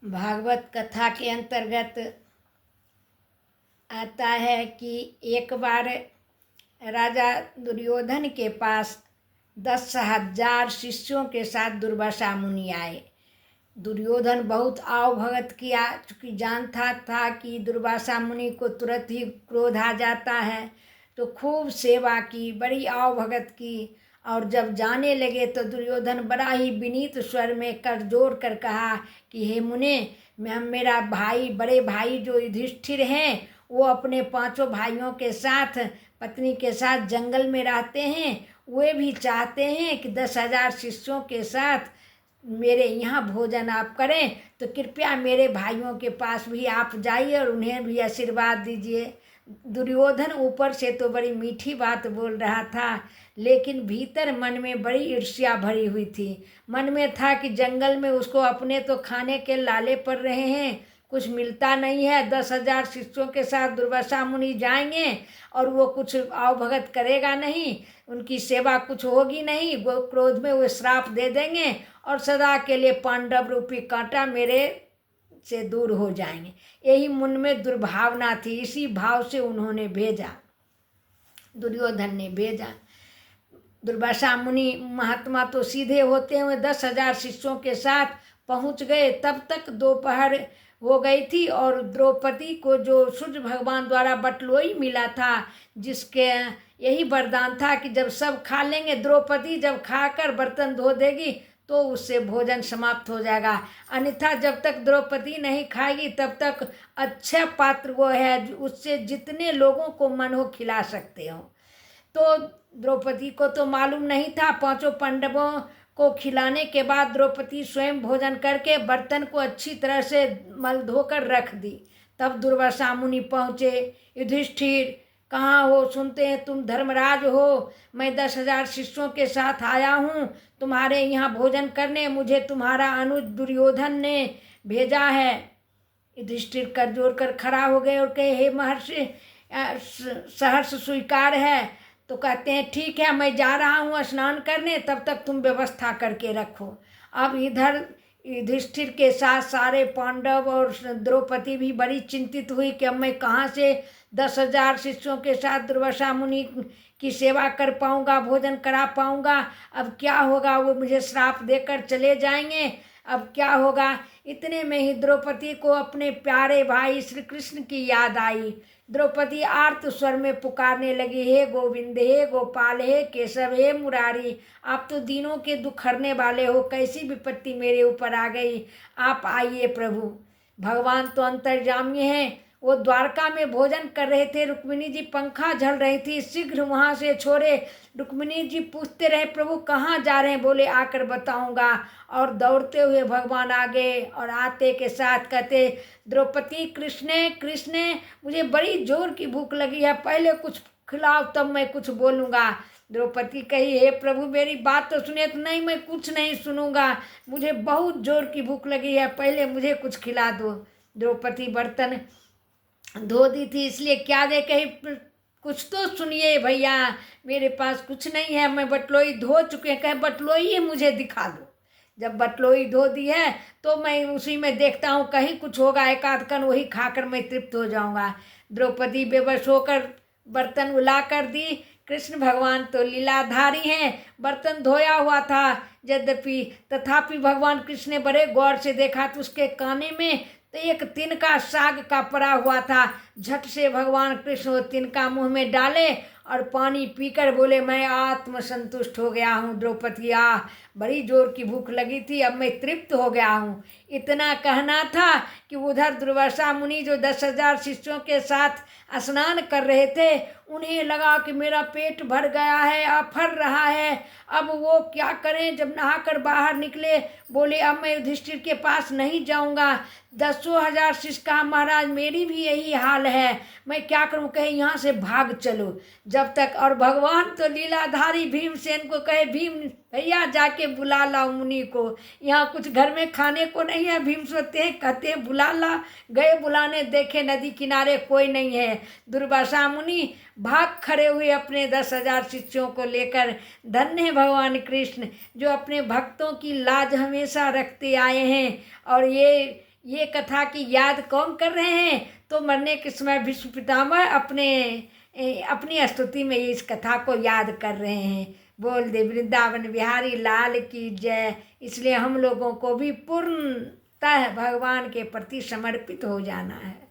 भागवत कथा के अंतर्गत आता है कि एक बार राजा दुर्योधन के पास 10,000 शिष्यों के साथ दुर्वासा मुनि आए। दुर्योधन बहुत आव भगत किया, चूँकि जानता था कि दुर्वासा मुनि को तुरंत ही क्रोध आ जाता है, तो खूब सेवा की, बड़ी आव भगत की। और जब जाने लगे तो दुर्योधन बड़ा ही विनीत स्वर में कर जोर कर कहा कि हे मुने, मेरा भाई, बड़े भाई जो युधिष्ठिर हैं, वो अपने 5 भाइयों के साथ, पत्नी के साथ जंगल में रहते हैं। वे भी चाहते हैं कि 10,000 शिष्यों के साथ मेरे यहाँ भोजन आप करें, तो कृपया मेरे भाइयों के पास भी आप जाइए और उन्हें भी आशीर्वाद दीजिए। दुर्योधन ऊपर से तो बड़ी मीठी बात बोल रहा था, लेकिन भीतर मन में बड़ी ईर्ष्या भरी हुई थी। मन में था कि जंगल में उसको अपने तो खाने के लाले पड़ रहे हैं, कुछ मिलता नहीं है। 10,000 शिष्यों के साथ दुर्वासा मुनि जाएंगे और वो कुछ आवभगत करेगा नहीं, उनकी सेवा कुछ होगी नहीं। वो क्रोध में वो श्राप दे देंगे और सदा के लिए पांडव रूपी कांटा मेरे से दूर हो जाएंगे। यही मन में दुर्भावना थी। इसी भाव से उन्होंने भेजा, दुर्योधन ने भेजा। दुर्वासा मुनि महात्मा तो सीधे होते हुए 10,000 शिष्यों के साथ पहुंच गए। तब तक दोपहर हो गई थी और द्रौपदी को जो सूर्य भगवान द्वारा बटलोई मिला था, जिसके यही वरदान था कि जब सब खा लेंगे, द्रौपदी जब खाकर बर्तन धो देगी तो उससे भोजन समाप्त हो जाएगा, अन्यथा जब तक द्रौपदी नहीं खाएगी तब तक अच्छा पात्र वो है, उससे जितने लोगों को मन हो खिला सकते हो। तो द्रौपदी को तो मालूम नहीं था। 5 पांडवों को खिलाने के बाद द्रौपदी स्वयं भोजन करके बर्तन को अच्छी तरह से मल धोकर रख दी। तब दुर्वासा मुनि पहुँचे। युधिष्ठिर, कहाँ हो? सुनते हैं तुम धर्मराज हो। मैं 10,000 शिष्यों के साथ आया हूँ तुम्हारे यहाँ भोजन करने। मुझे तुम्हारा अनुज दुर्योधन ने भेजा है। युधिष्ठिर कर जोर कर खड़ा हो गए और कहे, हे महर्षि, सहर्ष स्वीकार है। तो कहते हैं, ठीक है, मैं जा रहा हूँ स्नान करने, तब तक तुम व्यवस्था करके रखो। अब इधर युधिष्ठिर के साथ सारे पांडव और द्रौपदी भी बड़ी चिंतित हुई कि अब मैं कहाँ से 10,000 शिष्यों के साथ दुर्वासा मुनि की सेवा कर पाऊँगा, भोजन करा पाऊँगा। अब क्या होगा? वो मुझे श्राप देकर चले जाएंगे, अब क्या होगा? इतने में ही द्रौपदी को अपने प्यारे भाई श्री कृष्ण की याद आई। द्रौपदी आर्त स्वर में पुकारने लगी, हे गोविंद, हे गोपाल, हे केशव, हे मुरारी, आप तो दीनों के दुख हरने वाले हो। कैसी विपत्ति मेरे ऊपर आ गई, आप आइए प्रभु। भगवान तो अंतर्यामी हैं। वो द्वारका में भोजन कर रहे थे, रुक्मिणी जी पंखा झल रही थी, शीघ्र वहाँ से छोड़े। रुक्मिणी जी पूछते रहे, प्रभु कहाँ जा रहे हैं? बोले, आकर बताऊंगा। और दौड़ते हुए भगवान आ गए और आते के साथ कहते, द्रौपदी, कृष्ण कृष्ण, मुझे बड़ी जोर की भूख लगी है, पहले कुछ खिलाओ तब मैं कुछ बोलूँगा। द्रौपदी कही, हे प्रभु मेरी बात तो सुने। तो नहीं, मैं कुछ नहीं सुनूंगा, मुझे बहुत जोर की भूख लगी है, पहले मुझे कुछ खिला दो। द्रौपदी बर्तन धो दी थी, इसलिए क्या दे, कही कुछ तो सुनिए भैया, मेरे पास कुछ नहीं है, मैं बटलोई धो चुके हैं। कहे, बटलोई ही मुझे दिखा दो। जब बटलोई धो दी है तो मैं उसी में देखता हूँ, कहीं कुछ होगा, एक आध कन वही खाकर मैं तृप्त हो जाऊँगा। द्रौपदी बेबस होकर बर्तन उला कर दी। कृष्ण भगवान तो लीलाधारी हैं, बर्तन धोया हुआ था यद्यपि, तथापि भगवान कृष्ण ने बड़े गौर से देखा तो उसके काने में तो एक तिनका साग का पड़ा हुआ था। झट से भगवान कृष्ण वो तिनका मुँह में डाले और पानी पीकर बोले, मैं आत्म संतुष्ट हो गया हूँ। द्रौपदी, बड़ी जोर की भूख लगी थी, अब मैं तृप्त हो गया हूँ। इतना कहना था कि उधर दुर्वासा मुनि जो 10,000 शिष्यों के साथ स्नान कर रहे थे, उन्हें लगा कि मेरा पेट भर गया है, अफर रहा है, अब वो क्या करें। जब नहाकर बाहर निकले, बोले, अब मैं युधिष्ठिर के पास नहीं जाऊंगा। 10,000 शिष्य का, महाराज मेरी भी यही हाल है, मैं क्या करूं। कहे, यहाँ से भाग चलो जब तक। और भगवान तो लीलाधारी भीमसेन को कहे, भीम भैया जाके बुला लाओ मुनि को, यहाँ कुछ घर में खाने को नहीं है। भीम सोचते हैं, कहते हैं बुला ला। गए बुलाने, देखे नदी किनारे कोई नहीं है। दुर्वासा मुनि भाग खड़े हुए अपने 10,000 शिष्यों को लेकर। धन्य है भगवान कृष्ण जो अपने भक्तों की लाज हमेशा रखते आए हैं। और ये कथा की याद कौन कर रहे हैं? तो मरने के समय भीष्म पितामह अपनी स्तुति में इस कथा को याद कर रहे हैं। बोल दे वृंदावन बिहारी लाल की जय। इसलिए हम लोगों को भी पूर्णतः भगवान के प्रति समर्पित हो जाना है।